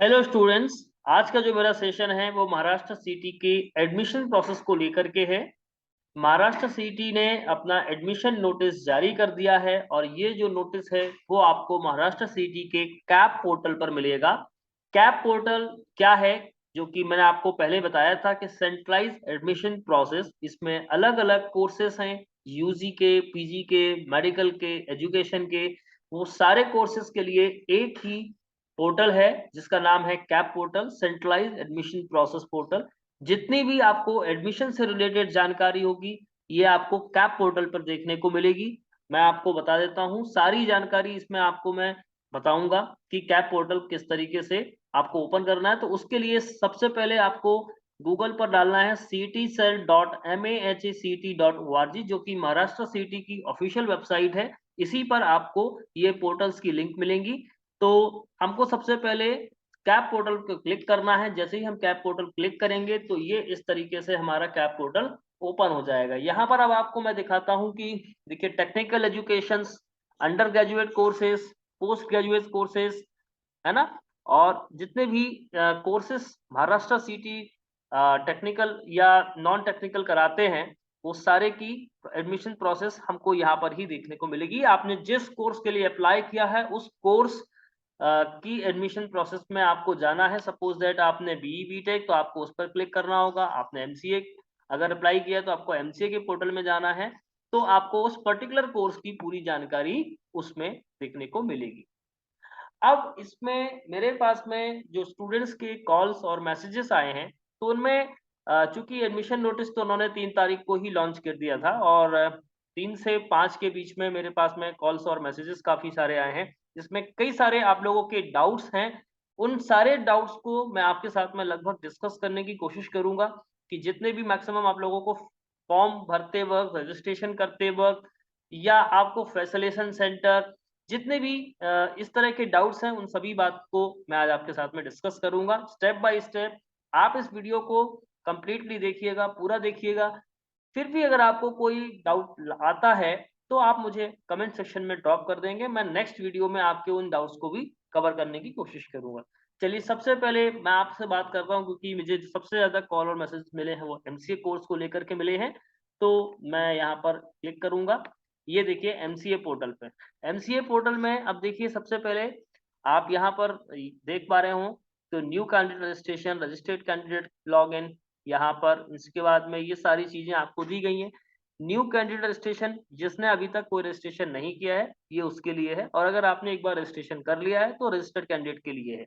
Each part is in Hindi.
Hello students. आज का जो मेरा सेशन है वो महाराष्ट्र सीटी के एडमिशन प्रोसेस को लेकर के है। महाराष्ट्र सीटी ने अपना एडमिशन नोटिस जारी कर दिया है और ये जो नोटिस है वो आपको महाराष्ट्र सीटी के कैप पोर्टल पर मिलेगा। कैप पोर्टल क्या है, जो कि मैंने आपको पहले बताया था कि सेंट्रलाइज एडमिशन प्रोसेस, इसमें अलग अलग कोर्सेस हैं, यूजी के, पीजी के, मेडिकल के, एजुकेशन के, वो सारे कोर्सेज के लिए एक ही पोर्टल है जिसका नाम है CAP portal, centralised admission process portal. जितनी भी आपको एडमिशन से रिलेटेड जानकारी होगी ये आपको कैप पोर्टल पर देखने को मिलेगी। मैं आपको बता देता हूँ सारी जानकारी, इसमें आपको मैं बताऊंगा कि कैप पोर्टल किस तरीके से आपको ओपन करना है। तो उसके लिए सबसे पहले आपको गूगल पर डालना है ctcell.mahect.org, जो कि महाराष्ट्र सिटी की ऑफिशियल वेबसाइट है। इसी पर आपको ये पोर्टल्स की लिंक मिलेंगी। तो हमको सबसे पहले कैप पोर्टल को क्लिक करना है। जैसे ही हम कैप पोर्टल क्लिक करेंगे तो ये इस तरीके से हमारा कैप पोर्टल ओपन हो जाएगा। यहाँ पर अब आपको मैं दिखाता हूँ कि देखिए, technical education, under graduate courses, post graduate courses, है ना, और जितने भी कोर्सेज महाराष्ट्र सिटी टेक्निकल या नॉन टेक्निकल कराते हैं वो सारे की एडमिशन प्रोसेस हमको यहाँ पर ही देखने को मिलेगी। आपने जिस कोर्स के लिए अप्लाई किया है उस कोर्स की एडमिशन प्रोसेस में आपको जाना है। सपोज दैट आपने बीई बीटेक तो आपको उस पर क्लिक करना होगा। आपने एमसीए अगर अप्लाई किया तो आपको एमसीए के पोर्टल में जाना है। तो आपको उस पर्टिकुलर कोर्स की पूरी जानकारी उसमें देखने को मिलेगी। अब इसमें मेरे पास में जो स्टूडेंट्स के कॉल्स और मैसेजेस आए हैं, तो उनमें चूंकि एडमिशन नोटिस तो उन्होंने 3 तारीख को ही लॉन्च कर दिया था और 3 से 5 के बीच में मेरे पास में कॉल्स और मैसेजेस काफी सारे आए हैं, जिसमें कई सारे आप लोगों के डाउट्स हैं। उन सारे डाउट्स को मैं आपके साथ में लगभग डिस्कस करने की कोशिश करूंगा कि जितने भी मैक्सिमम आप लोगों को फॉर्म भरते वक्त, रजिस्ट्रेशन करते वक्त, या आपको फैसिलेशन सेंटर, जितने भी इस तरह के डाउट्स हैं, उन सभी बात को मैं आज आपके साथ में डिस्कस करूंगा स्टेप बाय स्टेप। आप इस वीडियो को कंप्लीटली देखिएगा, पूरा देखिएगा। फिर भी अगर आपको कोई डाउट आता है तो आप मुझे कमेंट सेक्शन में ड्रॉप कर देंगे। मैं नेक्स्ट वीडियो में आपके उन डाउट्स को भी कवर करने की कोशिश करूंगा। चलिए, सबसे पहले मैं आपसे बात कर रहा हूं क्योंकि मुझे जो सबसे ज्यादा कॉल और मैसेज मिले हैं वो एमसीए कोर्स को लेकर के मिले हैं। तो मैं यहाँ पर क्लिक करूंगा। ये देखिए एमसीए पोर्टल पे। एमसीए पोर्टल में अब देखिए, सबसे पहले आप यहाँ पर देख पा रहे हो तो new candidate registration, registered candidate log in, यहाँ पर इसके बाद में ये सारी चीजें आपको दी गई हैं। न्यू कैंडिडेट रजिस्ट्रेशन, जिसने अभी तक कोई रजिस्ट्रेशन नहीं किया है ये उसके लिए है, और अगर आपने एक बार रजिस्ट्रेशन कर लिया है तो रजिस्टर्ड कैंडिडेट के लिए है।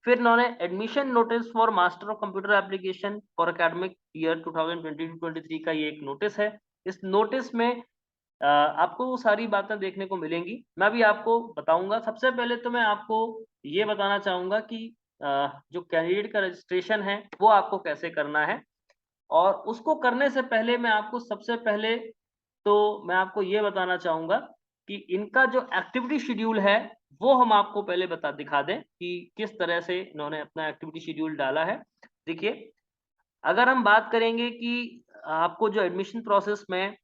फिर इन्होंने admission notice for master of computer application for academic year 2022-23 का ये एक नोटिस है। इस नोटिस में आपको वो सारी बातें देखने को मिलेंगी, मैं भी आपको बताऊंगा। सबसे पहले तो मैं आपको ये बताना चाहूंगा कि जो कैंडिडेट का रजिस्ट्रेशन है वो आपको कैसे करना है। और उसको करने से पहले मैं आपको सबसे पहले तो मैं आपको ये बताना चाहूंगा कि इनका जो एक्टिविटी शेड्यूल है वो हम आपको पहले बता दिखा दें कि किस तरह से इन्होंने अपना एक्टिविटी शेड्यूल डाला है। देखिए, अगर हम बात करेंगे कि आपको जो एडमिशन प्रोसेस में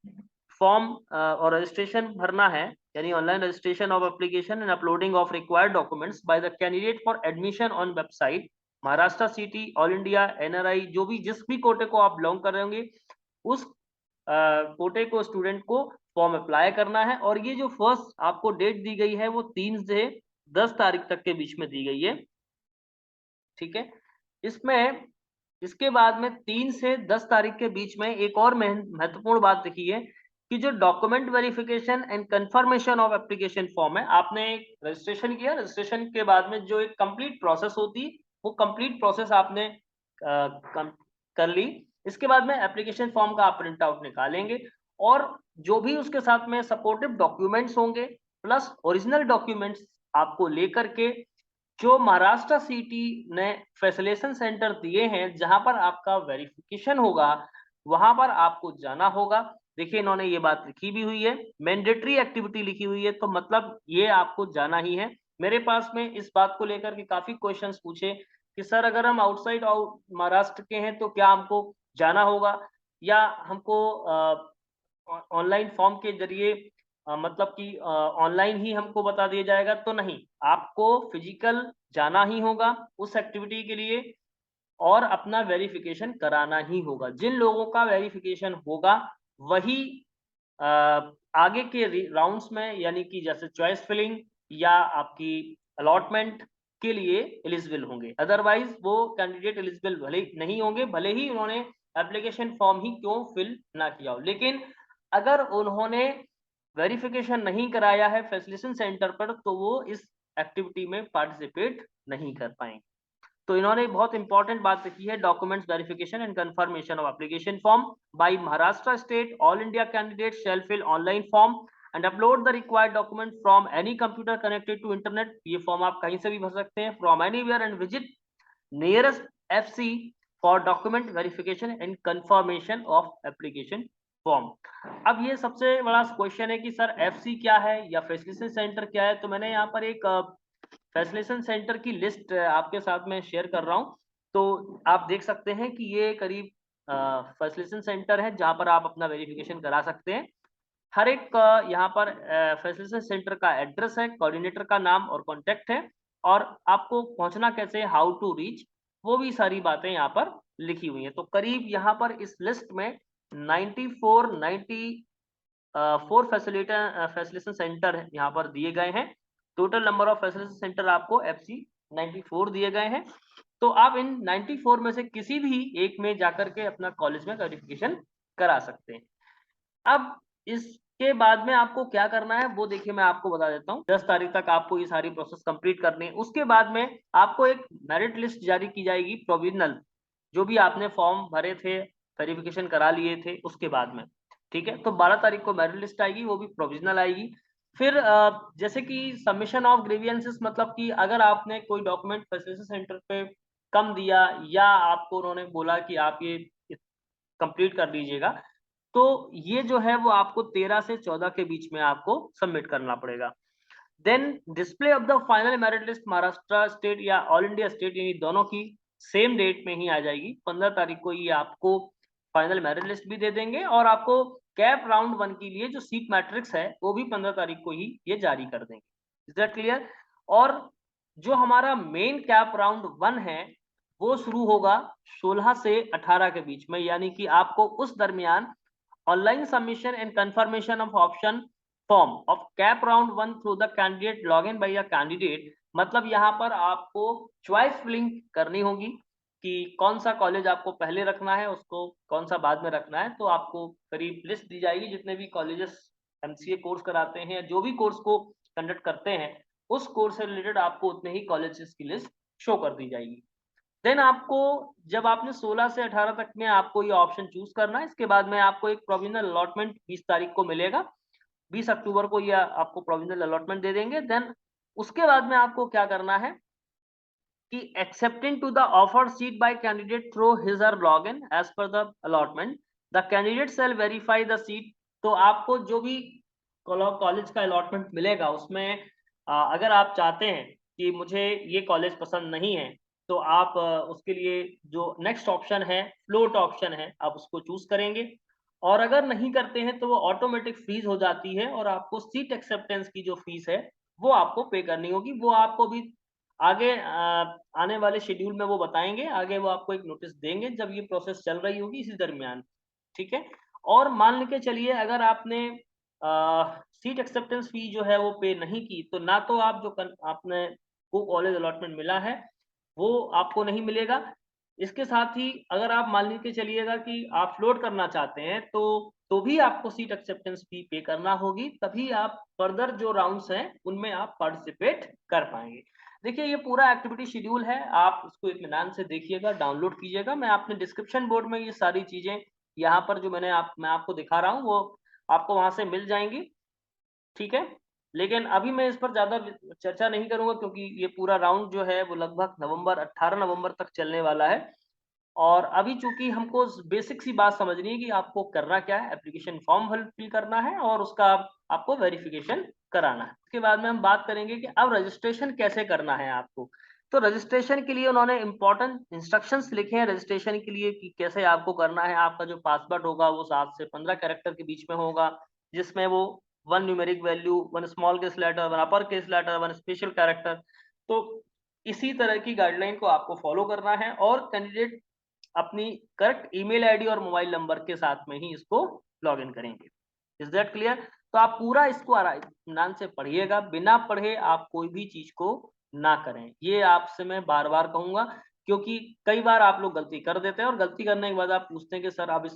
फॉर्म और रजिस्ट्रेशन भरना है, यानी online registration of application and uploading of required documents by the candidate for admission on website Maharashtra city, all India, NRI, जो भी जिस भी कोटे को आप बिलोंग कर रहे होंगे उस कोटे को स्टूडेंट को फॉर्म अप्लाई करना है। और ये जो फर्स्ट आपको डेट दी गई है वो 3 से 10 तारीख तक के बीच में दी गई है, ठीक है। इसमें इसके बाद में 3 से 10 तारीख के बीच में एक और महत्वपूर्ण बात देखिए कि जो document verification and confirmation of application form है, आपने रजिस्ट्रेशन किया, रजिस्ट्रेशन के बाद में जो एक कंप्लीट प्रोसेस होती वो कंप्लीट प्रोसेस आपने कर ली। इसके बाद में एप्लीकेशन फॉर्म का आप प्रिंट आउट निकालेंगे और जो भी उसके साथ में सपोर्टिव डॉक्यूमेंट्स होंगे प्लस ओरिजिनल डॉक्यूमेंट्स आपको लेकर के जो महाराष्ट्र सिटी ने फैसिलेशन सेंटर दिए हैं जहां पर आपका वेरिफिकेशन होगा वहां पर आपको जाना होगा। देखिए, इन्होंने ये बात लिखी भी हुई है, मैंडेटरी एक्टिविटी लिखी हुई है, तो मतलब ये आपको जाना ही है। मेरे पास में इस बात को लेकर के काफी क्वेश्चंस पूछे कि सर अगर हम आउटसाइड आउट महाराष्ट्र के हैं तो क्या हमको जाना होगा या हमको ऑनलाइन फॉर्म के जरिए मतलब कि ऑनलाइन ही हमको बता दिया जाएगा, तो नहीं, आपको फिजिकल जाना ही होगा उस एक्टिविटी के लिए और अपना वेरिफिकेशन कराना ही होगा। जिन लोगों का वेरिफिकेशन होगा वही अ, आगे के राउंड्स में, यानी कि जैसे चॉइस फिलिंग या आपकी अलॉटमेंट के लिए एलिजिबल होंगे। अदरवाइज वो कैंडिडेट एलिजिबल भले नहीं होंगे, भले ही उन्होंने एप्लीकेशन फॉर्म ही क्यों फिल ना किया हो। लेकिन अगर उन्होंने वेरिफिकेशन नहीं कराया है फैसिलिटेशन सेंटर पर, तो वो इस एक्टिविटी में पार्टिसिपेट नहीं कर पाएंगे। तो इन्होंने बहुत इंपॉर्टेंट बात लिखी है, documents verification and confirmation of application form by Maharashtra state, all India candidate shall fill online form and upload the required document from any computer connected to internet. ये फॉर्म आप कहीं से भी भर सकते हैं, from anywhere, and visit nearest FC for document verification and confirmation of application form. अब ये सबसे बड़ा क्वेश्चन है कि सर एफसी क्या है या फैसिलिटेशन सेंटर क्या है। तो मैंने यहाँ पर एक फैसिलिटेशन सेंटर की लिस्ट आपके साथ में शेयर कर रहा हूँ। तो आप देख सकते हैं कि ये करीब फैसिलिटेशन सेंटर है जहाँ पर आप अपना वेरिफिकेशन करा सकते हैं। हर एक यहाँ पर फैसिलिटेशन सेंटर का एड्रेस है, कोऑर्डिनेटर का नाम और कॉन्टेक्ट है, और आपको पहुंचना कैसे, हाउ टू रीच, वो भी सारी बातें यहाँ पर लिखी हुई हैं। तो करीब यहाँ पर इस लिस्ट में 94 फैसिलिटेशन सेंटर यहाँ पर दिए गए हैं। Total number of facilitation centre आपको FC 94 दिए गए हैं। तो आप इन 94 में से किसी भी एक में जाकर के अपना कॉलेज में वेरिफिकेशन करा सकते हैं। अब इसके बाद में आपको क्या करना है वो देखिए मैं आपको बता देता हूँ। 10 तारीख तक आपको ये सारी प्रोसेस कंप्लीट करनी है। उसके बाद में आपको एक मेरिट लिस्ट जारी की जाएगी, प्रोविजनल, जो भी आपने फॉर्म भरे थे, वेरिफिकेशन करा लिए थे, उसके बाद में, ठीक है। तो 12 तारीख को मेरिट लिस्ट आएगी, वो भी प्रोविजनल आएगी। फिर जैसे कि सबमिशन ऑफ ग्रीवियंसेस, मतलब कि अगर आपने कोई डॉक्यूमेंट फैसिलिटेशन सेंटर पे कम दिया या आपको उन्होंने बोला कि आप ये कंप्लीट कर दीजिएगा, तो ये जो है वो आपको 13 से 14 के बीच में आपको सबमिट करना पड़ेगा। Then display of the final merit list Maharashtra state या ऑल इंडिया स्टेट, यानी दोनों की सेम डेट में ही आ जाएगी। 15 तारीख को ये आपको फाइनल मेरिट लिस्ट भी दे देंगे, और आपको कैप राउंड 1 के लिए जो सीट मैट्रिक्स है वो भी 15 तारीख को ही ये जारी कर देंगे। Is that clear? और जो हमारा मेन कैप राउंड 1 है वो शुरू होगा 16 से 18 के बीच में, यानी कि आपको उस दरमियान online submission and confirmation of option form of cap round 1 through the candidate log in by a candidate. मतलब यहाँ पर आपको चॉइस फिलिंग करनी होगी कि कौन सा कॉलेज आपको पहले रखना है, उसको कौन सा बाद में रखना है। तो आपको करीब लिस्ट दी जाएगी, जितने भी कॉलेजेस MCA कोर्स कराते हैं या जो भी कोर्स को कंडक्ट करते हैं, उस कोर्स से रिलेटेड आपको उतने ही कॉलेजेस की लिस्ट शो कर दी जाएगी। देन आपको, जब आपने 16 से 18 तक में आपको ये ऑप्शन चूज करना है, इसके बाद में आपको एक प्रोविजनल अलॉटमेंट 20 तारीख को मिलेगा। 20 अक्टूबर को ये आपको प्रोविजनल अलॉटमेंट दे देंगे। देन उसके बाद में आपको क्या करना है कि accepting to the offered seat by candidate through his or log in as per the allotment, the candidate shall verify the seat. तो आपको जो भी कॉलेज का अलॉटमेंट मिलेगा उसमें अगर आप चाहते हैं कि मुझे ये कॉलेज पसंद नहीं है, तो आप उसके लिए जो नेक्स्ट ऑप्शन है, फ्लोट ऑप्शन है, आप उसको चूज करेंगे। और अगर नहीं करते हैं तो वो ऑटोमेटिक फ्रीज हो जाती है, और आपको सीट एक्सेप्टेंस की जो फीस है वो आपको पे करनी होगी। वो आपको भी आगे आने वाले शेड्यूल में वो बताएंगे, आगे वो आपको एक नोटिस देंगे जब ये प्रोसेस चल रही होगी इसी दरमियान, ठीक है। और मान के चलिए अगर आपने सीट एक्सेप्टेंस फी जो है वो पे नहीं की, तो ना तो आप जो आपने को कॉलेज अलॉटमेंट मिला है वो आपको नहीं मिलेगा। इसके साथ ही अगर आप मान के चलिएगा कि आप फ्लोट करना चाहते हैं, तो भी आपको सीट एक्सेप्टेंस फी पे करना होगी, तभी आप फर्दर जो राउंड्स हैं उनमें आप पार्टिसिपेट कर पाएंगे। देखिए ये पूरा एक्टिविटी शेड्यूल है, आप इसको इत्मीनान से देखिएगा, डाउनलोड कीजिएगा। मैं आपने डिस्क्रिप्शन बोर्ड में ये सारी चीजें यहाँ पर जो मैं आपको दिखा रहा हूँ वो आपको वहां से मिल जाएंगी, ठीक है। लेकिन अभी मैं इस पर ज्यादा चर्चा नहीं करूंगा, क्योंकि ये पूरा राउंड जो है वो लगभग 18 नवंबर तक चलने वाला है। और अभी चूंकि हमको बेसिक सी बात समझनी है कि आपको करना क्या है, एप्लीकेशन फॉर्म फिल करना है और उसका आपको वेरिफिकेशन कराना है। उसके बाद में हम बात करेंगे कि अब रजिस्ट्रेशन कैसे करना है आपको। तो रजिस्ट्रेशन के लिए उन्होंने इंपॉर्टेंट इंस्ट्रक्शंस लिखे हैं रजिस्ट्रेशन के लिए कि कैसे आपको करना है। आपका जो पासवर्ड होगा वो 7 से 15 कैरेक्टर के बीच में होगा, जिसमें वो 1 numeric value, 1 small case letter, 1 upper case letter, 1 special character. तो इसी तरह की गाइडलाइन को आपको फॉलो करना है और कैंडिडेट अपनी करेक्ट ईमेल आईडी और मोबाइल नंबर के साथ में ही इसको लॉगिन करेंगे। Is that clear? तो आप पूरा इसको इत्मीनान से पढ़िएगा, बिना पढ़े आप कोई भी चीज को ना करें। ये आपसे मैं बार-बार कहूँगा, क्योंकि कई बार आप लोग गलती कर देते हैं और गलती करने के बाद आप पूछते हैं कि सर अब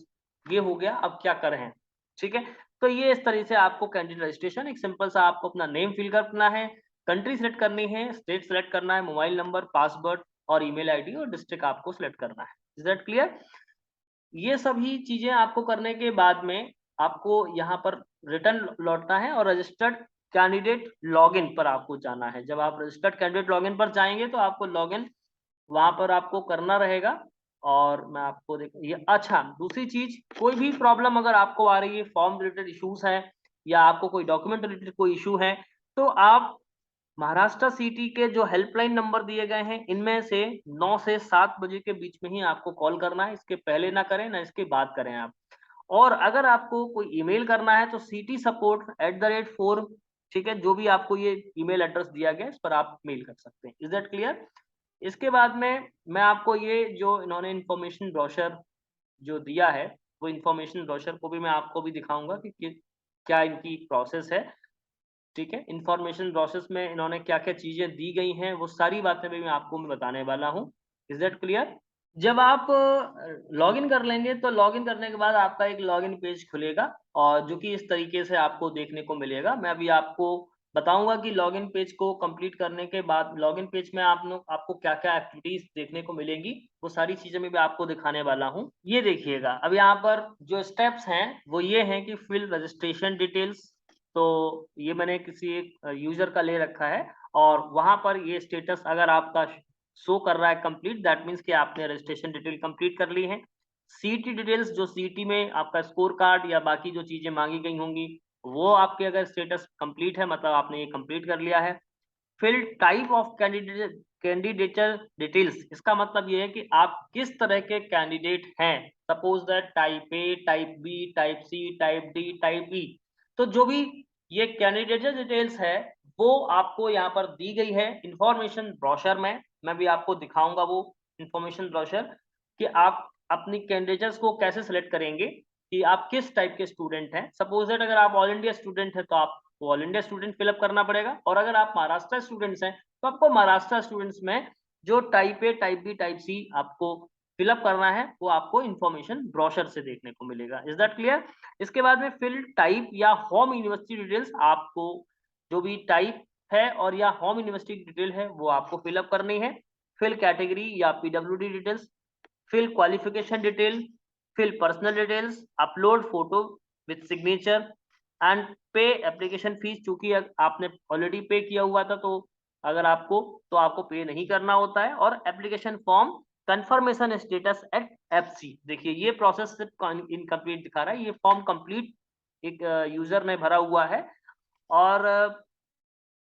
ये हो गया, अब क्या करें? ठीक है? तो ये इस तरह से आपको कैंडिडेट रजिस्ट्रेशन, एक सिंपल सा आपको अपना नेम फिल करना है, कंट्री सेलेक्ट करनी है, स्टेट सेलेक्ट करना है, मोबाइल नंबर, पासवर्ड और ईमेल आईडी और डिस्ट्रिक्ट आपको सेलेक्ट करना है। Is that clear? ये सभी चीजें आपको करने के बाद में आपको यहाँ पर रिटर्न लौटना है और रजिस्टर्ड कैंडिडेट लॉगिन पर आपको जाना है। जब आप रजिस्टर्ड कैंडिडेट लॉगिन पर जाएंगे तो आपको लॉगिन वहां पर आपको करना रहेगा। और मैं आपको देख ये अच्छा, दूसरी चीज, कोई भी प्रॉब्लम अगर आपको आ रही है, फॉर्म रिलेटेड इश्यूज है या आपको कोई डॉक्यूमेंट रिलेटेड कोई इशू है, तो आप महाराष्ट्र सिटी के जो हेल्पलाइन नंबर दिए गए हैं, इनमें से 9 से 7 बजे के बीच में ही आपको कॉल करना है। इसके पहले ना करें, ना इसके बाद करें आप। और अगर आपको कोई ईमेल करना है तो ctsupport@4, ठीक है, जो भी आपको ये ईमेल एड्रेस दिया गया है, इस पर आप मेल कर सकते हैं। Is that clear? इसके बाद में मैं आपको ये जो इन्होंने इन्फॉर्मेशन ब्रोशर जो दिया है, वो इन्फॉर्मेशन ब्रोशर को भी मैं आपको भी दिखाऊंगा कि क्या इनकी प्रोसेस है। ठीक है, इंफॉर्मेशन प्रोसेस में इन्होंने क्या क्या चीजें दी गई हैं, वो सारी बातें भी मैं आपको बताने वाला हूँ। Is that clear? जब आप लॉगिन कर लेंगे तो लॉगिन करने के बाद आपका एक लॉगिन पेज खुलेगा और जो कि इस तरीके से आपको देखने को मिलेगा। मैं अभी आपको बताऊंगा कि लॉगिन पेज को कंप्लीट करने के बाद लॉगिन पेज में आपको क्या क्या एक्टिविटीज देखने को मिलेंगी, वो सारी चीजें मैं भी आपको दिखाने वाला हूँ। ये देखिएगा, अब यहाँ पर जो स्टेप्स हैं वो ये हैं कि फिल रजिस्ट्रेशन डिटेल्स। तो ये मैंने किसी एक यूजर का ले रखा है और वहां पर ये स्टेटस अगर आपका शो कर रहा है कंप्लीट, दैट मीन्स कि आपने रजिस्ट्रेशन डिटेल कंप्लीट कर ली है। सीटी डिटेल्स, जो सीटी में आपका स्कोर कार्ड या बाकी जो चीजें मांगी गई होंगी, वो आपके अगर स्टेटस कंप्लीट है, मतलब आपने ये कंप्लीट कर लिया है। Fill type of candidature details, इसका मतलब ये है कि आप किस तरह के कैंडिडेट हैं। Suppose that type A, type B, type C, type D, type E. तो जो भी ये कैंडिडेचर डिटेल्स है, वो आपको यहाँ पर दी गई है इंफॉर्मेशन ब्रोशर में। मैं भी आपको दिखाऊंगा वो इंफॉर्मेशन ब्रोशर कि आप अपनी कैंडिडेचर्स को कैसे सिलेक्ट करेंगे कि आप किस टाइप के स्टूडेंट हैं। सपोज दैट अगर आप ऑल इंडिया स्टूडेंट हैं तो आप ऑल इंडिया स्टूडेंट फिलअप करना पड़ेगा, और अगर आप महाराष्ट्र स्टूडेंट्स हैं तो आपको महाराष्ट्र स्टूडेंट्स में जो type A, type B, type C आपको फिलअप करना है, वो आपको इंफॉर्मेशन ब्रोशर से देखने को मिलेगा। Is that clear? इसके बाद में फिल टाइप या होम यूनिवर्सिटी डिटेल्स, आपको जो भी टाइप है और या होम यूनिवर्सिटी डिटेल है वो आपको फिलअप करनी है। फिल कैटेगरी या PWD details, fill qualification detail, fill personal details, upload photo with signature and pay application fees. चूंकि आपने ऑलरेडी पे किया हुआ था, तो अगर आपको पे नहीं करना होता है। और application form confirmation status at FC. देखिए ये प्रोसेस सिर्फ इनकम्प्लीट दिखा रहा है, ये फॉर्म कंप्लीट एक यूजर ने भरा हुआ है। और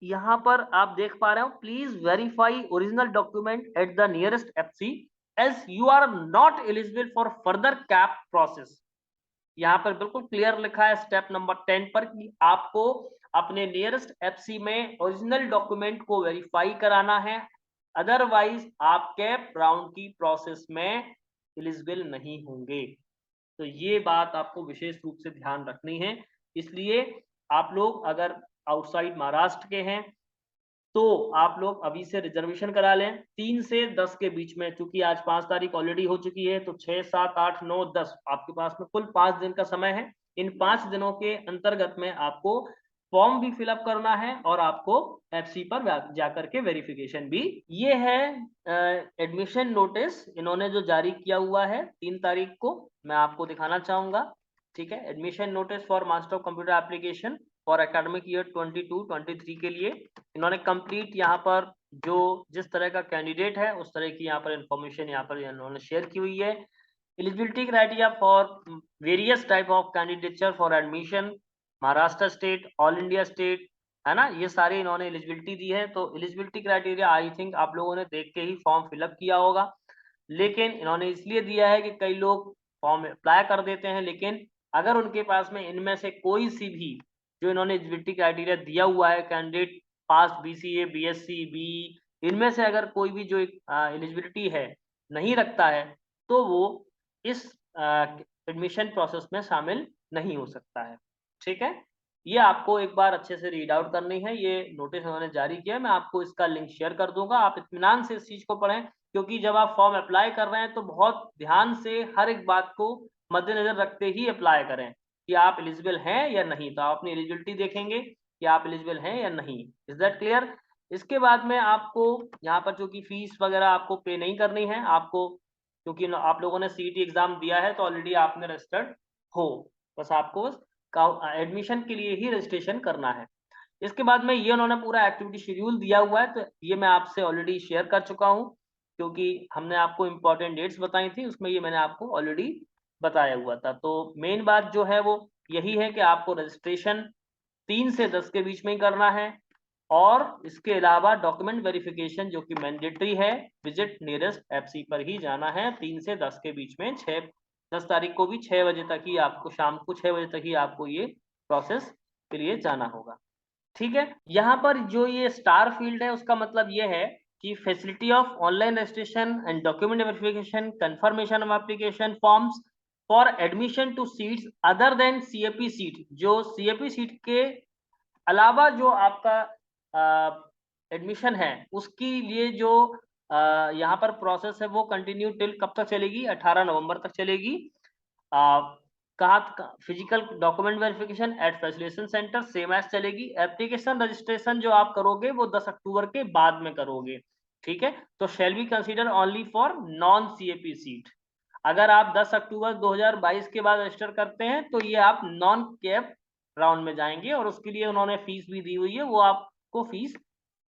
यहाँ पर आप देख पा रहे हो, please verify original document at the nearest FC as you are not eligible for further CAP process. यहाँ पर बिल्कुल क्लियर लिखा है स्टेप नंबर 10 पर कि आपको अपने नियरेस्ट एफसी में ओरिजिनल डॉक्यूमेंट को वेरीफाई कराना है, अदरवाइज आप कैप राउंड की प्रोसेस में एलिजिबल नहीं होंगे। तो ये बात आपको विशेष रूप से ध्यान रखनी है। इसलिए आप लोग अगर आउटसाइड महाराष्ट्र के हैं तो आप लोग अभी से रिजर्वेशन करा लें 3 से 10 के बीच में। चूंकि आज 5 तारीख ऑलरेडी हो चुकी है, तो 6, 7, 8, 9, 10 आपके पास में कुल 5 दिन का समय है। इन 5 दिनों के अंतर्गत में आपको फॉर्म भी फिलअप करना है और आपको एफसी पर जाकर के वेरिफिकेशन भी। ये है एडमिशन नोटिस इन्होंने जो जारी किया हुआ है 3 तारीख को, मैं आपको दिखाना चाहूंगा। ठीक है, admission notice for master of computer application for academic year 22-23 के लिए इन्होंने कंप्लीट यहाँ पर जो जिस तरह का कैंडिडेट है उस तरह की यहाँ पर इंफॉर्मेशन यहाँ पर इन्होंने शेयर की हुई है। Eligibility criteria for various type of candidature for admission, Maharashtra state, all India state, है ना, ये सारे इन्होंने एलिजिबिलिटी दी है। तो एलिजिबिलिटी क्राइटेरिया आई थिंक आप लोगों ने देख के ही फॉर्म फिलअप किया होगा, लेकिन इन्होंने इसलिए दिया है कि कई लोग फॉर्म अप्लाई कर देते हैं, लेकिन अगर उनके पास में इनमें से कोई सी भी जो इन्होंने एलिजिबिलिटी क्राइटेरिया दिया हुआ है, candidate pass BCA, BSc, BE, इनमें से अगर कोई भी जो एलिजिबिलिटी है नहीं रखता है तो वो इस एडमिशन प्रोसेस में शामिल नहीं हो सकता है। ठीक है, ये आपको एक बार अच्छे से रीड आउट करनी है। ये नोटिस उन्होंने जारी किया है, मैं आपको इसका लिंक शेयर कर दूंगा, आप इत्मीनान से इस चीज को पढ़ें, क्योंकि जब आप फॉर्म अप्लाई कर रहे हैं तो बहुत ध्यान से हर एक बात को मद्देनजर रखते ही अप्लाई करें कि आप एलिजिबल हैं या नहीं। तो आप अपनी एलिजिबिलिटी देखेंगे कि आप एलिजिबल हैं या नहीं। Is that clear? इसके बाद में आपको यहाँ पर जो कि फीस वगैरह आपको पे नहीं करनी है आपको, क्योंकि आप लोगों ने CET एग्जाम दिया है तो ऑलरेडी आपने रजिस्टर्ड हो, बस आपको एडमिशन के लिए ही रजिस्ट्रेशन करना है। इसके बाद में ये उन्होंने पूरा एक्टिविटी शेड्यूल दिया हुआ है, तो ये मैं आपसे ऑलरेडी शेयर कर चुका हूँ, क्योंकि हमने आपको इंपॉर्टेंट डेट्स बताई थी, उसमें ये मैंने आपको ऑलरेडी बताया हुआ था। तो मेन बात जो है वो यही है कि आपको रजिस्ट्रेशन 3 से 10 के बीच में ही करना है, और इसके अलावा डॉक्यूमेंट वेरिफिकेशन जो कि मैंडेटरी है, विजिट नियरेस्ट FC पर ही जाना है 3 से 10 के बीच में। 10 तारीख को भी 6 बजे तक ही आपको, शाम को 6 बजे तक ही आपको ये प्रोसेस के लिए जाना होगा। ठीक है, यहाँ पर जो ये स्टार फील्ड है उसका मतलब ये है कि facility of online registration and document verification, confirmation of application forms for admission two seats other than CAP seat. जो CAP सीट के अलावा जो आपका एडमिशन है उसके लिए जो यहाँ पर प्रोसेस है वो कंटिन्यू टिल कब तक चलेगी? 18 नवंबर तक चलेगी। कहाँ? Physical document verification at facilitation centre same as चलेगी। एप्लीकेशन रजिस्ट्रेशन जो आप करोगे वो 10 अक्टूबर के बाद में करोगे। ठीक है, तो shall be consider only for non CAP seat. अगर आप 10 अक्टूबर 2022 के बाद रजिस्टर करते हैं तो ये आप नॉन कैप राउंड में जाएंगे, और उसके लिए उन्होंने फीस भी दी हुई है, वो आपको फीस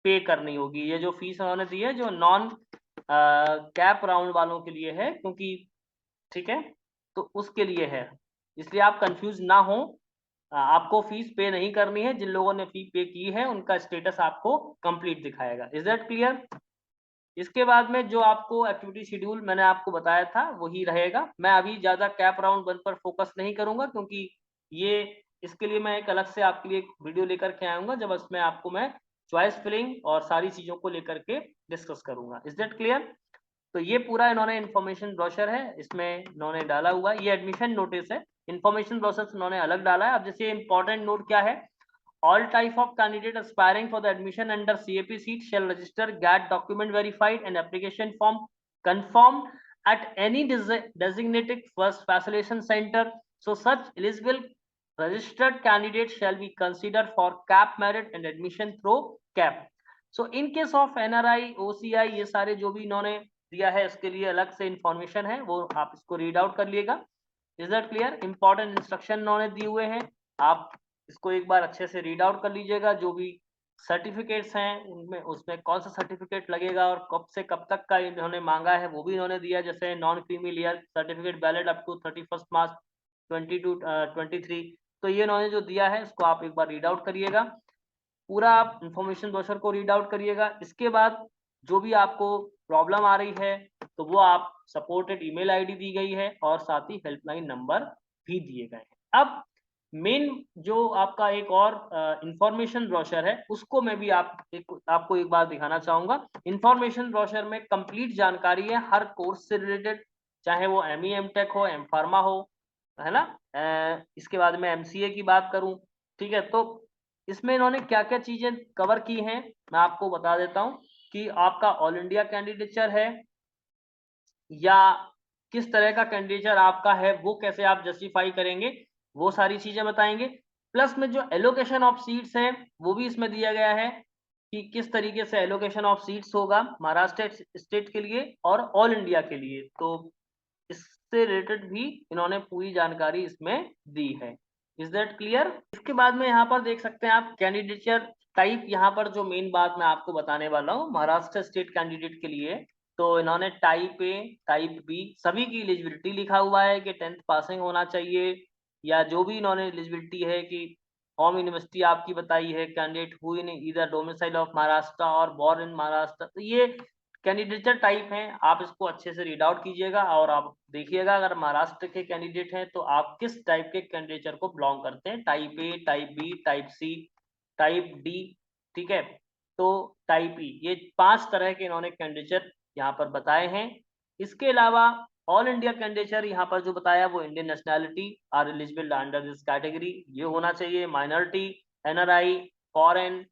पे करनी होगी। ये जो फीस उन्होंने दी है जो नॉन कैप राउंड वालों के लिए है, क्योंकि ठीक है तो उसके लिए है, इसलिए आप कंफ्यूज ना हो। आपको फीस पे नहीं करनी है, जिन लोगों ने फी पे की है उनका स्टेटस आपको कंप्लीट दिखाएगा। Is that clear? इसके बाद में जो आपको एक्टिविटी शेड्यूल मैंने आपको बताया था वही रहेगा। मैं अभी ज्यादा कैप राउंड 1 पर फोकस नहीं करूंगा, क्योंकि ये इसके लिए मैं एक अलग से आपके लिए एक वीडियो लेकर के आऊंगा, जब उसमें आपको मैं चॉइस फिलिंग और सारी चीजों को लेकर के डिस्कस करूंगा। Is that clear? तो ये पूरा इन्होंने इन्फॉर्मेशन ब्रोशर है, इसमें इन्होंने डाला हुआ, ये एडमिशन नोटिस है, इन्फॉर्मेशन ब्रोशर इन्होंने अलग डाला है। अब जैसे इंपॉर्टेंट नोट क्या है? All type of candidate aspiring for the admission under CAP seat shall register, get document verified and application form confirmed at any designated first facilitation center. So such eligible registered candidates shall be considered for CAP merit and admission through CAP. So in case of NRI, OCI, ये सारे जो भी इन्होंने दिया है इसके लिए अलग से इंफॉर्मेशन है, वो आप इसको रीड आउट कर लिएगा। Is that clear? Important instruction इन्होंने दिए हुए हैं, आप इसको एक बार अच्छे से रीड आउट कर लीजिएगा। जो भी सर्टिफिकेट्स हैं उनमें, उसमें कौन सा सर्टिफिकेट लगेगा और कब से कब तक का इन्होंने मांगा है वो भी इन्होंने दिया, जैसे non creamy layer certificate valid up to 31 March 2023। तो ये इन्होंने जो दिया है इसको आप एक बार रीड आउट करिएगा, पूरा आप इंफॉर्मेशन ब्रोशर को रीड आउट करिएगा। इसके बाद जो भी आपको प्रॉब्लम आ रही है तो वो आप सपोर्टेड ईमेल आईडी दी गई है और साथ ही हेल्पलाइन नंबर भी दिए गए हैं। अब मेन जो आपका एक और इंफॉर्मेशन ब्रोशर है उसको मैं भी आपको एक बार दिखाना चाहूंगा। इंफॉर्मेशन ब्रोशर में कंप्लीट जानकारी है हर कोर्स से रिलेटेड, चाहे वो ME MTech हो, M Pharma हो, है ना, इसके बाद में MCA की बात करूं। ठीक है, तो इसमें इन्होंने क्या क्या चीजें कवर की हैं मैं आपको बता देता हूं, कि आपका ऑल इंडिया कैंडिडेचर है या किस तरह का कैंडिडेचर आपका है, वो कैसे आप जस्टिफाई करेंगे, वो सारी चीजें बताएंगे। प्लस में जो एलोकेशन ऑफ सीट्स है वो भी इसमें दिया गया है कि किस तरीके से एलोकेशन ऑफ सीट्स होगा महाराष्ट्र स्टेट के लिए और ऑल इंडिया के लिए। तो इससे रिलेटेड भी इन्होंने पूरी जानकारी इसमें दी है। Is that clear? इसके बाद में यहाँ पर देख सकते हैं आप कैंडिडेचर टाइप, यहाँ पर जो मेन बात मैं आपको बताने वाला हूँ महाराष्ट्र स्टेट कैंडिडेट के लिए, तो इन्होंने टाइप A, टाइप B सभी की एलिजिबिलिटी लिखा हुआ है कि 10th पासिंग होना चाहिए, या जो भी इन्होंने एलिजिबिलिटी है कि होम यूनिवर्सिटी आपकी बताई है, candidate who in either domicile of Maharashtra और बोर्न इन महाराष्ट्र। तो ये कैंडिडेचर टाइप हैं, आप इसको अच्छे से रीड आउट कीजिएगा और आप देखिएगा अगर महाराष्ट्र के कैंडिडेट हैं तो आप किस टाइप के कैंडिडेचर को बिलोंग करते हैं, type A, type B, type C, type D, ठीक है। तो टाइप ई, ये 5 तरह के इन्होंने कैंडिडेचर यहाँ पर बताए हैं। इसके अलावा ऑल इंडिया कैंडिडेचर यहाँ पर जो बताया वो Indian nationality are eligible under this category, ये होना चाहिए। माइनॉरिटी, एनआरआई, फॉरेन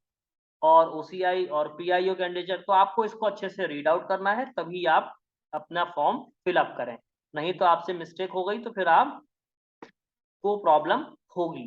और ओसीआई और पीआईओ कैंडिडेट, तो आपको इसको अच्छे से रीड आउट करना है, तभी आप अपना फॉर्म फिलअप करें, नहीं तो आपसे मिस्टेक हो गई तो फिर आप को प्रॉब्लम होगी,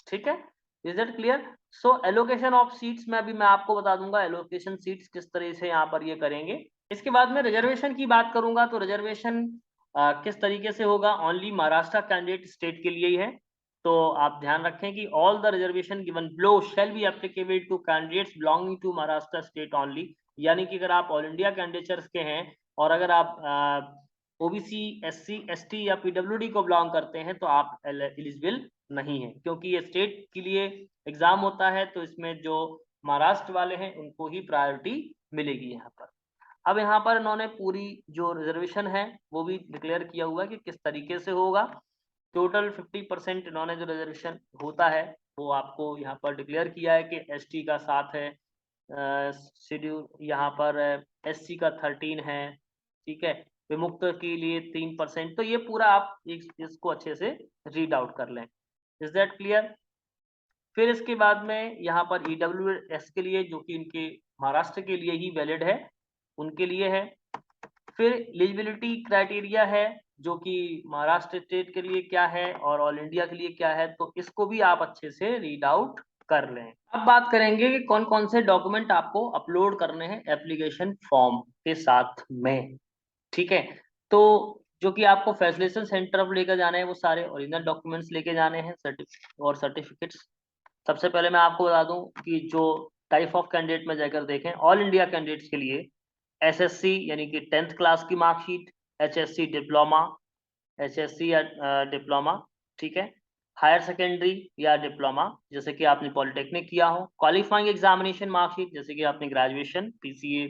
ठीक है। Is it clear? So allocation of seats में अभी मैं आपको बता दूंगा एलोकेशन सीट्स किस तरह से यहाँ पर ये करेंगे। इसके बाद में रिजर्वेशन की बात करूंगा, तो रिजर्वेशन किस तरीके से होगा, ओनली महाराष्ट्र कैंडिडेट स्टेट के लिए ही है। तो आप ध्यान रखें कि all the reservation given below shall be applicable to candidates belonging to Maharashtra state only, यानी कि अगर आप ऑल इंडिया कैंडिडेट्स के हैं और अगर आप ओबीसी, एससी, एसटी या पीडब्ल्यूडी को बिलोंग करते हैं तो आप एलिजिबल नहीं है, क्योंकि ये स्टेट के लिए एग्जाम होता है, तो इसमें जो महाराष्ट्र वाले हैं उनको ही प्रायोरिटी मिलेगी यहाँ पर। अब यहाँ पर इन्होंने पूरी जो रिजर्वेशन है वो भी डिक्लेयर किया हुआ है कि किस तरीके से होगा। टोटल 50% इन्होंने जो रिजर्वेशन होता है वो आपको यहाँ पर डिक्लेयर किया है कि एसटी का 7 है, शेड्यूल यहाँ पर एससी का 13 है, ठीक है, विमुक्त के लिए 3%। तो ये पूरा आप इसको अच्छे से रीड आउट कर लें। Is that clear? फिर इसके बाद में यहाँ पर ईडब्ल्यूएस के लिए, जो कि इनके महाराष्ट्र के लिए ही वैलिड है, उनके लिए है। फिर एलिजिबिलिटी क्राइटेरिया है जो कि महाराष्ट्र स्टेट के लिए क्या है और ऑल इंडिया के लिए क्या है, तो इसको भी आप अच्छे से रीड आउट कर लें। अब बात करेंगे कि कौन कौन से डॉक्यूमेंट आपको अपलोड करने हैं एप्लीकेशन फॉर्म के साथ में, ठीक है। तो जो कि आपको फैसिलिटेशन सेंटर पर लेकर जाने हैं वो सारे ओरिजिनल डॉक्यूमेंट्स लेके जाने हैं, और सर्टिफिकेट्स। सबसे पहले मैं आपको बता दूं कि जो टाइप ऑफ कैंडिडेट में जाकर देखें, ऑल इंडिया कैंडिडेट्स के लिए एसएससी यानी कि 10th क्लास की मार्कशीट, एचएससी डिप्लोमा, एचएससी या डिप्लोमा, ठीक है, हायर सेकेंडरी या डिप्लोमा जैसे कि आपने पॉलिटेक्निक किया हो, क्वालिफाइंग एग्जामिनेशन मार्कशीट जैसे कि आपने ग्रेजुएशन, पीसीए,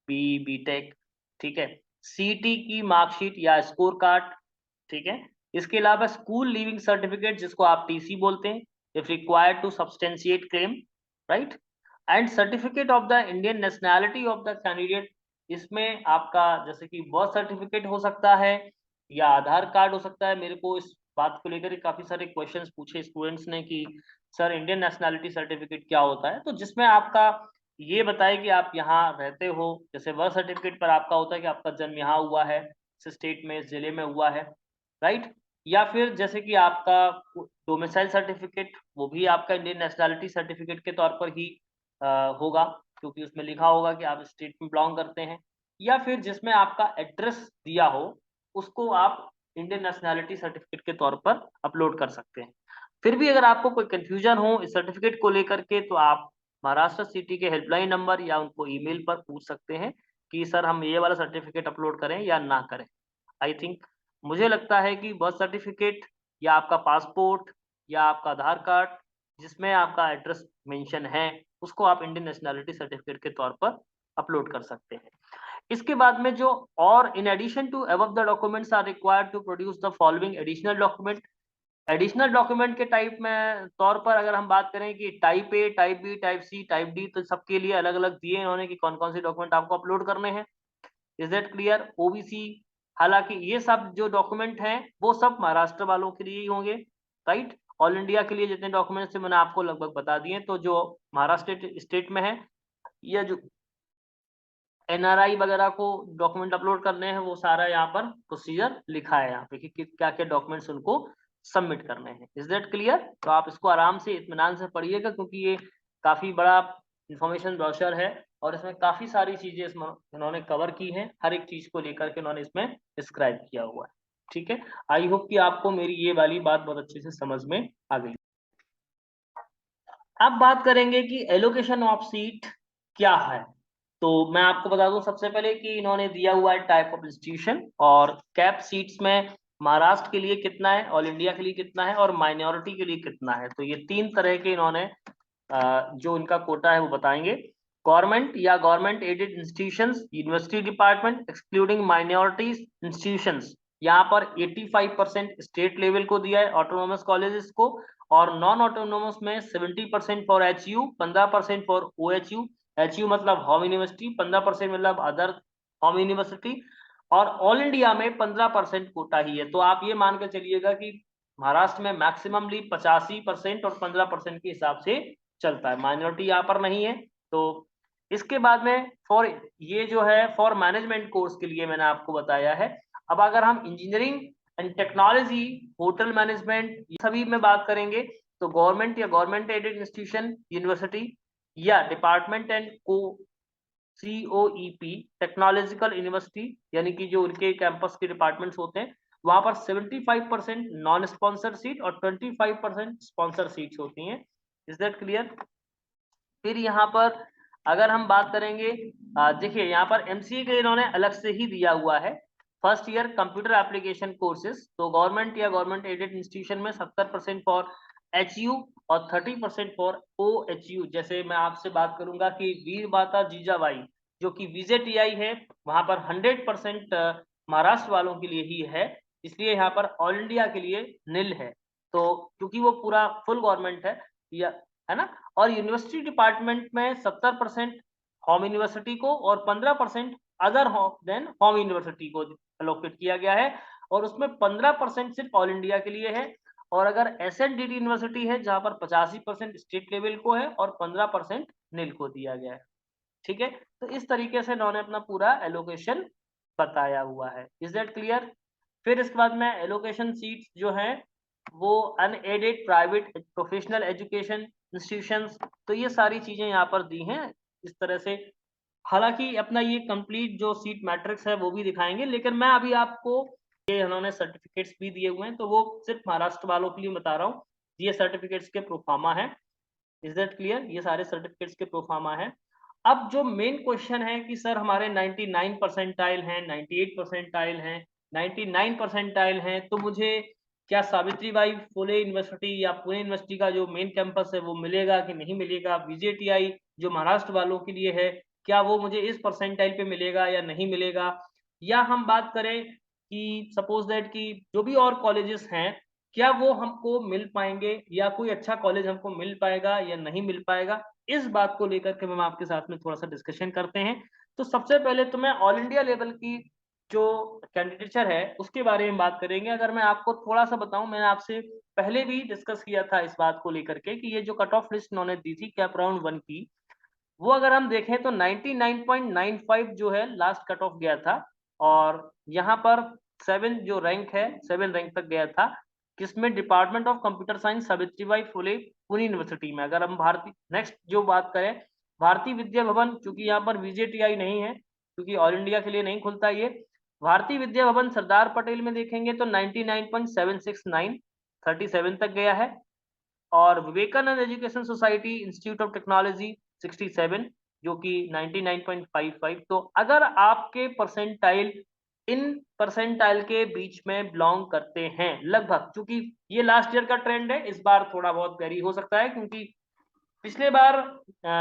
बी बीटेक, ठीक है, सीटी की मार्कशीट या स्कोर कार्ड, ठीक है। इसके अलावा स्कूल लीविंग सर्टिफिकेट जिसको आप टीसी बोलते हैं, if required to substantiate claim, right, and certificate of the Indian nationality of the candidate. इसमें आपका जैसे कि बर्थ सर्टिफिकेट हो सकता है या आधार कार्ड हो सकता है। मेरे को इस बात को लेकर काफी सारे क्वेश्चंस पूछे स्टूडेंट्स ने कि सर इंडियन नेशनैलिटी सर्टिफिकेट क्या होता है, तो जिसमें आपका ये बताए कि आप यहाँ रहते हो। जैसे बर्थ सर्टिफिकेट पर आपका होता है कि आपका जन्म यहाँ हुआ है, इस स्टेट में, इस जिले में हुआ है, राइट। या फिर जैसे कि आपका डोमिसाइल सर्टिफिकेट, वो भी आपका इंडियन नेशनैलिटी सर्टिफिकेट के तौर पर ही होगा, क्योंकि उसमें लिखा होगा कि आप स्टेट में बिलोंग करते हैं। या फिर जिसमें आपका एड्रेस दिया हो उसको आप इंडियन नेशनैलिटी सर्टिफिकेट के तौर पर अपलोड कर सकते हैं। फिर भी अगर आपको कोई कंफ्यूजन हो इस सर्टिफिकेट को लेकर के तो आप महाराष्ट्र सिटी के हेल्पलाइन नंबर या उनको ईमेल पर पूछ सकते हैं कि सर हम ये वाला सर्टिफिकेट अपलोड करें या ना करें। आई थिंक, मुझे लगता है कि बर्थ सर्टिफिकेट या आपका पासपोर्ट या आपका आधार कार्ड जिसमें आपका एड्रेस मेंशन है उसको आप इंडियन नेशनैलिटी सर्टिफिकेट के तौर पर अपलोड कर सकते हैं। इसके बाद में जो और in addition to above the documents are required to produce the following additional document. Additional document के टाइप में तौर पर अगर हम बात करें कि type A, type B, type C, type D, तो सबके लिए अलग अलग दिए इन्होंने कि कौन कौन से डॉक्यूमेंट आपको अपलोड करने हैं। Is that clear? ओबीसी, हालांकि ये सब जो डॉक्यूमेंट हैं वो सब महाराष्ट्र वालों के लिए ही होंगे, राइट। ऑल इंडिया के लिए जितने डॉक्यूमेंट्स थे मैंने आपको लगभग बता दिए। तो जो महाराष्ट्र स्टेट में है या जो एनआरआई वगैरह को डॉक्यूमेंट अपलोड करने हैं वो सारा यहाँ पर प्रोसीजर लिखा है यहाँ पे कि क्या क्या डॉक्यूमेंट्स उनको सबमिट करने हैं। Is that clear? तो आप इसको आराम से इत्मीनान से पढ़िएगा क्योंकि ये काफी बड़ा इंफॉर्मेशन ब्रोशर है और इसमें काफी सारी चीजें इसमें इन्होंने कवर की हैं, हर एक चीज को लेकर के इन्होंने इसमें डिस्क्राइब किया हुआ है, ठीक है। आई होप कि आपको मेरी ये वाली बात बहुत अच्छे से समझ में आ गई। अब बात करेंगे कि एलोकेशन ऑफ सीट क्या है। तो मैं आपको बता दूं सबसे पहले कि इन्होंने दिया हुआ है टाइप ऑफ इंस्टीट्यूशन और कैप सीट्स में महाराष्ट्र के लिए कितना है, ऑल इंडिया के लिए कितना है और माइनॉरिटी के लिए कितना है। तो ये 3 तरह के इन्होंने जो इनका कोटा है वो बताएंगे। गवर्नमेंट या government aided institutions, university department excluding minorities institutions, यहाँ पर 85% स्टेट लेवल को दिया है ऑटोनोमस कॉलेजेस को, और नॉन ऑटोनोमस में 70% फॉर एचयू, 15% फॉर ओएचयू, एचयू मतलब होम यूनिवर्सिटी, 15% मतलब अदर होम यूनिवर्सिटी, और ऑल इंडिया में 15% कोटा ही है। तो आप ये मान के चलिएगा कि महाराष्ट्र में मैक्सिममली 85% और 15% के हिसाब से चलता है, माइनॉरिटी यहाँ पर नहीं है। तो इसके बाद में फॉर ये जो है फॉर मैनेजमेंट कोर्स के लिए मैंने आपको बताया है। अब अगर हम engineering and technology, hotel management सभी में बात करेंगे तो गवर्नमेंट या गवर्नमेंट एडेड इंस्टीट्यूशन, यूनिवर्सिटी या डिपार्टमेंट एंड को COEP टेक्नोलॉजिकल यूनिवर्सिटी, यानी कि जो उनके कैंपस के डिपार्टमेंट्स होते हैं, वहां पर 75% नॉन स्पॉन्सर सीट और 25% स्पॉन्सर सीट्स होती हैं। Is that clear? फिर यहाँ पर अगर हम बात करेंगे, देखिए यहाँ पर MCA के इन्होंने अलग से ही दिया हुआ है। First year computer application courses, तो गवर्नमेंट या गवर्नमेंट एडेड इंस्टीट्यूशन में 70% फॉर HU और 30% फॉर OHU। जैसे मैं आपसे बात करूंगा कि वीर माता जीजाबाई जो कि VJTI है, वहां पर 100% महाराष्ट्र वालों के लिए ही है, इसलिए यहाँ पर ऑल इंडिया के लिए निल है। तो क्योंकि वो पूरा फुल गवर्नमेंट है, या है ना। और यूनिवर्सिटी डिपार्टमेंट में 70% होम यूनिवर्सिटी को और 15% अदर देन होम यूनिवर्सिटी को एलोकेट किया गया है, और उसमें 15% सिर्फ ऑल इंडिया के लिए है। और अगर SNDT यूनिवर्सिटी है जहां पर 85% स्टेट लेवल को है और 15% निल को दिया गया है। ठीक है, तो इस तरीके से इन्होंने अपना पूरा एलोकेशन बताया हुआ है। Is that clear? फिर इसके बाद में एलोकेशन सीट्स जो है वो unaided private professional education institutions, तो ये सारी चीजें यहाँ पर दी हैं इस तरह से। हालांकि अपना ये कंप्लीट जो सीट मैट्रिक्स है वो भी दिखाएंगे, लेकिन मैं अभी आपको ये इन्होंने सर्टिफिकेट्स भी दिए हुए हैं तो वो सिर्फ महाराष्ट्र वालों के लिए बता रहा हूँ। ये सर्टिफिकेट्स के प्रोफार्मा है। Is that clear? ये सारे सर्टिफिकेट्स के प्रोफार्मा है। अब जो मेन क्वेश्चन है कि सर हमारे 99 परसेंटाइल हैं, 98 परसेंटाइल हैं, 99 परसेंटाइल हैं, तो मुझे क्या सावित्रीबाई फुले यूनिवर्सिटी या पुणे यूनिवर्सिटी का जो मेन कैंपस है वो मिलेगा कि नहीं मिलेगा? VJTI जो महाराष्ट्र वालों के लिए है, क्या वो मुझे इस परसेंटाइल पे मिलेगा या नहीं मिलेगा? या हम बात करें कि सपोज दैट कि जो भी और कॉलेजेस हैं, क्या वो हमको मिल पाएंगे या कोई अच्छा कॉलेज हमको मिल पाएगा या नहीं मिल पाएगा? इस बात को लेकर के हम आपके साथ में थोड़ा सा डिस्कशन करते हैं। तो सबसे पहले तो मैं ऑल इंडिया लेवल की जो कैंडिडेचर है उसके बारे में बात करेंगे। अगर मैं आपको थोड़ा सा बताऊं, मैंने आपसे पहले भी डिस्कस किया था इस बात को लेकर के कि ये जो कट ऑफ लिस्ट उन्होंने दी थी कैप राउंड 1 की, वो अगर हम देखें तो 99.95 जो है लास्ट कट ऑफ गया था, और यहाँ पर 7 जो रैंक है 7 रैंक तक गया था, किसमें? Department of computer science Savitribai Phule Pune university में। अगर हम भारतीय नेक्स्ट जो बात करें, भारतीय विद्या भवन, चूंकि यहाँ पर VJTI नहीं है क्योंकि ऑल इंडिया के लिए नहीं खुलता ये, भारतीय विद्या भवन सरदार पटेल में देखेंगे तो 99.769 37 तक गया है। और Vivekanand education society institute of technology 67 जो कि 99.55। तो अगर आपके परसेंटाइल इन परसेंटाइल के बीच में बिलोंग करते हैं लगभग, क्योंकि ये लास्ट ईयर का ट्रेंड है, इस बार थोड़ा बहुत वेरी हो सकता है क्योंकि पिछले बार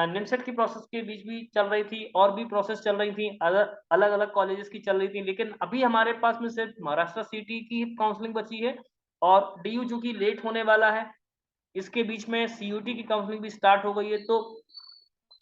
निमसेट की प्रोसेस के बीच भी चल रही थी और भी प्रोसेस चल रही थी, अलग अलग कॉलेजेस की चल रही थी, लेकिन अभी हमारे पास में सिर्फ महाराष्ट्र सिटी की काउंसलिंग बची है, और DU जो कि लेट होने वाला है, इसके बीच में CUT की काउंसलिंग भी स्टार्ट हो गई है। तो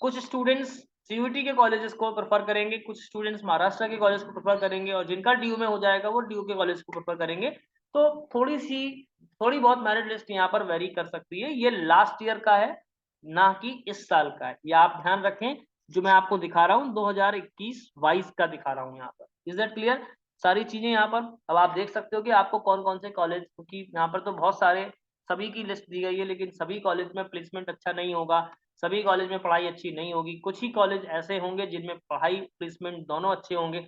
कुछ स्टूडेंट्स CUT के कॉलेजेस को प्रेफर करेंगे, कुछ स्टूडेंट्स महाराष्ट्र के कॉलेज को प्रेफर करेंगे, और जिनका DU में हो जाएगा वो DU के कॉलेज को प्रेफर करेंगे। तो थोड़ी बहुत मेरिट लिस्ट यहाँ पर वेरी कर सकती है। ये लास्ट ईयर का है, ना कि इस साल का है, ये आप ध्यान रखें। जो मैं आपको दिखा रहा हूँ 2021-22 का दिखा रहा हूँ यहाँ पर। Is that clear? सारी चीजें यहाँ पर अब आप देख सकते हो कि आपको कौन कौन से कॉलेज, क्योंकि यहाँ पर तो बहुत सारे सभी की लिस्ट दी गई है, लेकिन सभी कॉलेज में प्लेसमेंट अच्छा नहीं होगा, सभी कॉलेज में पढ़ाई अच्छी नहीं होगी, कुछ ही कॉलेज ऐसे होंगे जिनमें पढ़ाई प्लेसमेंट दोनों अच्छे होंगे।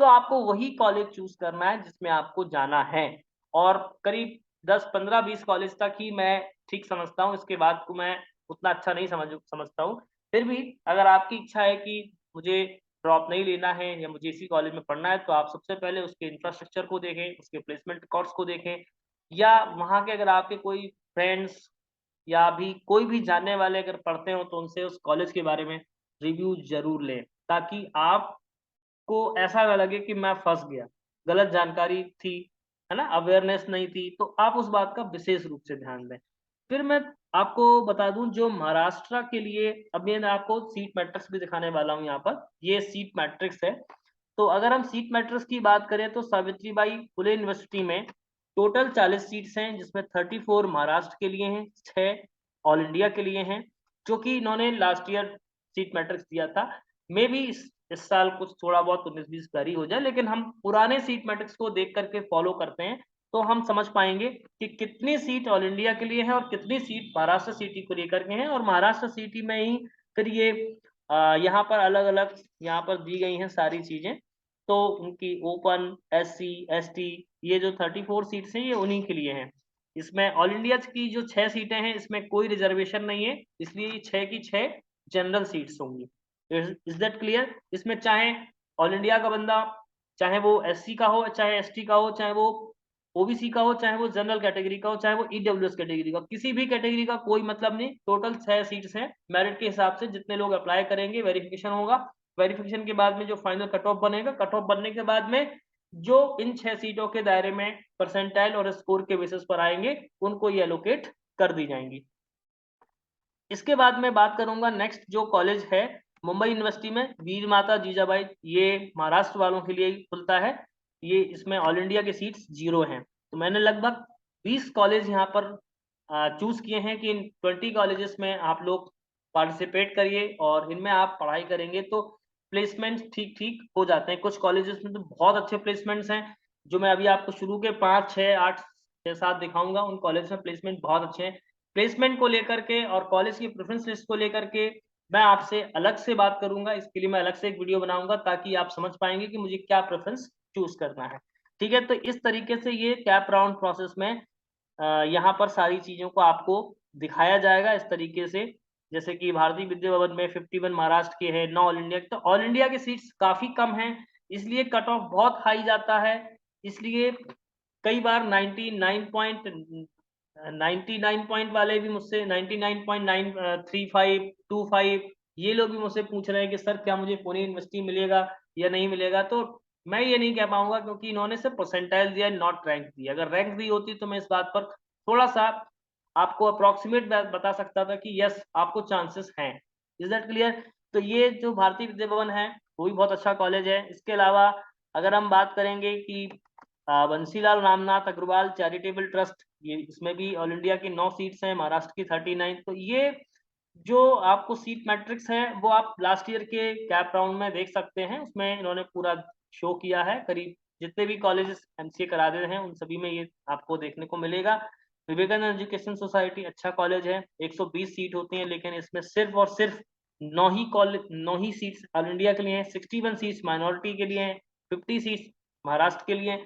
तो आपको वही कॉलेज चूज करना है जिसमें आपको जाना है, और करीब 10-15-20 कॉलेज तक ही मैं ठीक समझता हूँ, इसके बाद को मैं उतना अच्छा नहीं समझता हूँ। फिर भी अगर आपकी इच्छा है कि मुझे ड्रॉप नहीं लेना है या मुझे इसी कॉलेज में पढ़ना है, तो आप सबसे पहले उसके इंफ्रास्ट्रक्चर को देखें, उसके प्लेसमेंट कोर्स को देखें, या वहाँ के अगर आपके कोई फ्रेंड्स या भी कोई भी जानने वाले अगर पढ़ते हो तो उनसे उस कॉलेज के बारे में रिव्यू जरूर लें, ताकि आपको ऐसा ना लगे कि मैं फंस गया, गलत जानकारी थी, है ना, अवेयरनेस नहीं थी, तो आप उस बात का विशेष रूप से ध्यान दें। फिर मैं आपको बता दूं, जो महाराष्ट्र के लिए, अब मैं आपको सीट मैट्रिक्स भी दिखाने वाला हूं यहाँ पर, ये सीट मैट्रिक्स है। तो अगर हम सीट मैट्रिक्स की बात करें तो सावित्रीबाई फुले यूनिवर्सिटी में टोटल 40 सीट्स हैं, जिसमें 34 महाराष्ट्र के लिए हैं, 6 ऑल इंडिया के लिए हैं, जो कि इन्होंने लास्ट ईयर सीट मैट्रिक्स दिया था। मे भी इस साल कुछ थोड़ा बहुत 19-20 जारी हो जाए, लेकिन हम पुराने सीट मैट्रिक्स को देख करके फॉलो करते हैं, तो हम समझ पाएंगे कि कितनी सीट ऑल इंडिया के लिए है और कितनी सीट महाराष्ट्र सिटी को लेकर के हैं। और महाराष्ट्र सिटी में ही फिर ये यहाँ पर अलग अलग यहाँ पर दी गई हैं सारी चीजें। तो उनकी ओपन, SC, ST, ये जो 34 सीट्स हैं ये उन्हीं के लिए हैं। इसमें ऑल इंडिया की जो 6 सीटें हैं, इसमें कोई रिजर्वेशन नहीं है, इसलिए ये 6 की 6 जनरल सीट्स होंगी। Is that clear? इसमें चाहे ऑल इंडिया का बंदा, चाहे वो SC का हो, चाहे ST का हो, चाहे वो OBC का हो, चाहे वो जनरल कैटेगरी का हो, चाहे वो EWS कैटेगरी का, किसी भी कैटेगरी का कोई मतलब नहीं। टोटल 6 सीट्स हैं, मेरिट के हिसाब से जितने लोग अप्लाई करेंगे वेरिफिकेशन होगा, वेरिफिकेशन के बाद में जो फाइनल कट ऑफ बनेगा, कट ऑफ बनने के बाद में जो इन 6 सीटों के दायरे में परसेंटाइल और स्कोर के बेसिस पर आएंगे, उनको ये एलोकेट कर दी जाएंगी। इसके बाद मैं बात करूंगा नेक्स्ट जो कॉलेज है मुंबई यूनिवर्सिटी में, वीर माता जीजाबाई, ये महाराष्ट्र वालों के लिए ही खुलता है। ये इसमें ऑल इंडिया के सीट्स 0 हैं। तो मैंने लगभग 20 कॉलेज यहाँ पर चूज किए हैं कि इन 20 कॉलेजेस में आप लोग पार्टिसिपेट करिए, और इनमें आप पढ़ाई करेंगे तो प्लेसमेंट ठीक ठीक हो जाते हैं। कुछ कॉलेजेस में तो बहुत अच्छे प्लेसमेंट्स हैं, जो मैं अभी आपको शुरू के 5, 6, 8, 6, 7 दिखाऊंगा। उन कॉलेज में प्लेसमेंट बहुत अच्छे हैं। प्लेसमेंट को लेकर के और कॉलेज की प्रेफरेंस लिस्ट को लेकर के मैं आपसे अलग से बात करूंगा। इसके लिए मैं अलग से एक वीडियो बनाऊंगा, ताकि आप समझ पाएंगे कि मुझे क्या प्रेफरेंस चूज करना है। ठीक है, तो इस तरीके से ये कैप राउंड प्रोसेस में यहाँ पर सारी चीजों को आपको दिखाया जाएगा इस तरीके से। जैसे कि भारतीय विद्या भवन में 51 महाराष्ट्र के हैं, 9 ऑल इंडिया, तो ऑल इंडिया की सीट्स काफी कम हैं, इसलिए कट ऑफ बहुत हाई जाता है। इसलिए कई बार 99 पॉइंट वाले भी मुझसे 99.935 ये लोग भी मुझसे पूछ रहे हैं कि सर क्या मुझे पुणे यूनिवर्सिटी मिलेगा या नहीं मिलेगा। तो मैं ये नहीं कह पाऊंगा, क्योंकि इन्होंने सिर्फ परसेंटाइल दिया, नॉट रैंक दिया। अगर रैंक दी होती तो मैं इस बात पर थोड़ा सा आपको अप्रोक्सीमेट बता सकता था कि यस आपको चांसेस हैं। Is that clear? तो ये जो भारतीय विद्या भवन है वो भी बहुत अच्छा कॉलेज है। इसके अलावा अगर हम बात करेंगे कि बंसीलाल रामनाथ अग्रवाल चैरिटेबल ट्रस्ट, ये इसमें भी ऑल इंडिया की 9 सीट्स हैं, महाराष्ट्र की 39। तो ये जो आपको सीट मैट्रिक्स है वो आप लास्ट ईयर के कैप राउंड में देख सकते हैं, उसमें इन्होंने पूरा शो किया है। करीब जितने भी कॉलेजेस MCA करा दे रहे हैं उन सभी में ये आपको देखने को मिलेगा। विवेकानंद एजुकेशन सोसाइटी अच्छा कॉलेज है, 120 सीट होती है, लेकिन इसमें सिर्फ और सिर्फ 9 ही सीट्स ऑल इंडिया के लिए हैं, 61 सीट्स माइनॉरिटी के लिए हैं, 50 सीट्स महाराष्ट्र के लिए।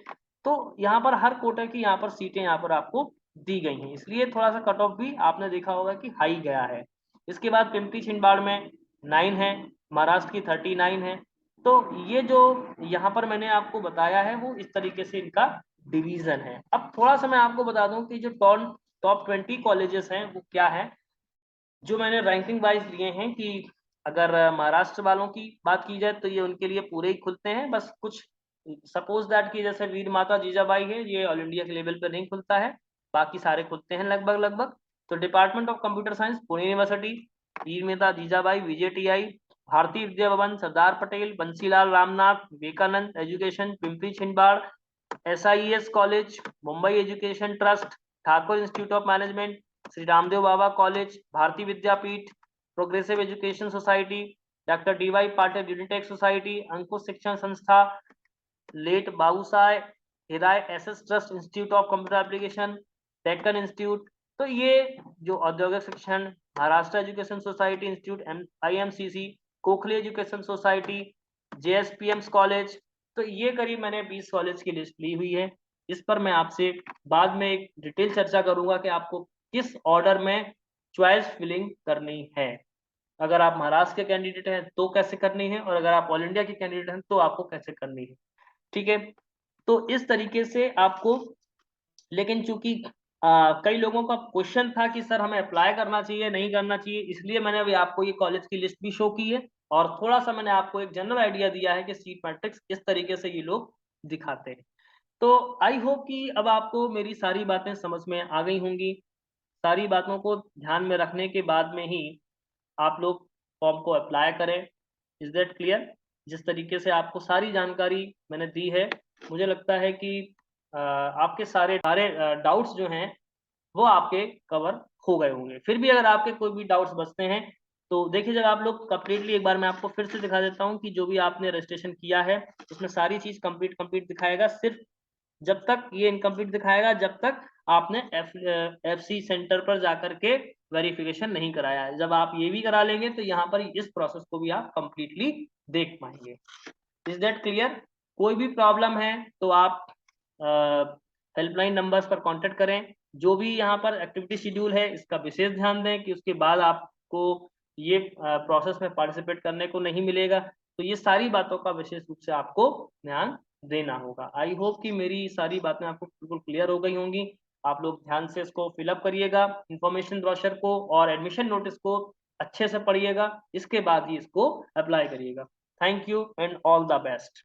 तो यहाँ पर हर कोटे की यहाँ पर सीटें यहाँ पर आपको दी गई हैं, इसलिए थोड़ा सा कट ऑफ भी आपने देखा होगा कि हाई गया है। इसके बाद पिंपरी छिंदवाड़ में 9 है, महाराष्ट्र की 39 है। तो ये जो यहाँ पर मैंने आपको बताया है वो इस तरीके से इनका डिवीजन है। अब थोड़ा सा मैं आपको बता दूं कि जो टॉप 20 कॉलेजेस हैं वो क्या है, जो मैंने रैंकिंग वाइज लिए हैं। कि अगर महाराष्ट्र वालों की बात की जाए तो ये उनके लिए पूरे ही खुलते हैं, बस कुछ सपोज दैट कि जैसे वीर माता जीजाबाई है, ये ऑल इंडिया के लेवल पर नहीं खुलता है, बाकी सारे खुलते हैं लगभग लगभग। तो department of computer science Pune university, Veer Mata Jijabai VJTI, Bharatiya Vidya Bhavan Sardar Patel, Bansilal Ramnath, Vivekanand education Pimpri Chinchwad, SIES college, Mumbai education trust, Thakur institute of management, Shri Ramdev Baba college, Bharati Vidyapeeth, progressive education society, doctor DY Patil Unitech society, Ankush Shikshan Sanstha, late बाबूसाय Hiray SS trust, institute of computer application, Deccan institute. तो ये जो Audyogik Shikshan, Maharashtra education society institute, IMCC, कोखली एजुकेशन सोसाइटी, JSPM कॉलेज। तो ये करीब मैंने 20 कॉलेज की लिस्ट ली हुई है। इस पर मैं आपसे बाद में एक डिटेल चर्चा करूंगा कि आपको किस ऑर्डर में चॉइस फिलिंग करनी है। अगर आप महाराष्ट्र के कैंडिडेट हैं तो कैसे करनी है, और अगर आप ऑल इंडिया के कैंडिडेट हैं तो आपको कैसे करनी है। ठीक है, तो इस तरीके से आपको, लेकिन चूंकि कई लोगों का क्वेश्चन था कि सर हमें अप्लाई करना चाहिए, नहीं करना चाहिए, इसलिए मैंने अभी आपको ये कॉलेज की लिस्ट भी शो की है और थोड़ा-सा मैंने आपको एक जनरल आइडिया दिया है कि सीट मैट्रिक्स किस तरीके से ये लोग दिखाते हैं। तो आई होप कि अब आपको मेरी सारी बातें समझ में आ गई होंगी। सारी बातों को ध्यान में रखने के बाद में ही आप लोग फॉर्म को अप्लाई करें। Is that clear? जिस तरीके से आपको सारी जानकारी मैंने दी है, मुझे लगता है कि आपके सारे डाउट्स जो हैं, वो आपके कवर हो गए होंगे। फिर भी अगर आपके कोई भी डाउट्स बचते हैं, तो देखिए जब आप लोग कंप्लीटली एक बार मैं आपको फिर से दिखा देता हूँ कि जो भी आपने रजिस्ट्रेशन किया है, उसमें सारी चीज़ कंप्लीट दिखाएगा। सिर्फ़ जब तक ये इनकम्प्लीट दिखाएगा जब तक आपने एफसी सेंटर पर जाकर के वेरिफिकेशन नहीं कराया है। जब आप ये भी करा लेंगे तो यहाँ पर इस प्रोसेस को भी आप कंप्लीटली देख पाएँगे। Is that clear? कोई भी प्रॉब्लम है तो आप हेल्पलाइन नंबर्स पर कॉन्टैक्ट करें। जो भी यहाँ पर एक्टिविटी शेड्यूल है इसका विशेष ध्यान दें कि उसके बाद आपको ये प्रोसेस में पार्टिसिपेट करने को नहीं मिलेगा। तो ये सारी बातों का विशेष रूप से आपको ध्यान देना होगा। आई होप कि मेरी सारी बातें आपको बिल्कुल क्लियर हो गई होंगी। आप लोग ध्यान से इसको फिल अप करिएगा, इन्फॉर्मेशन ब्रोशर को और एडमिशन नोटिस को अच्छे से पढ़िएगा। इसके बाद ही इसको अप्लाई करिएगा। Thank you and all the best.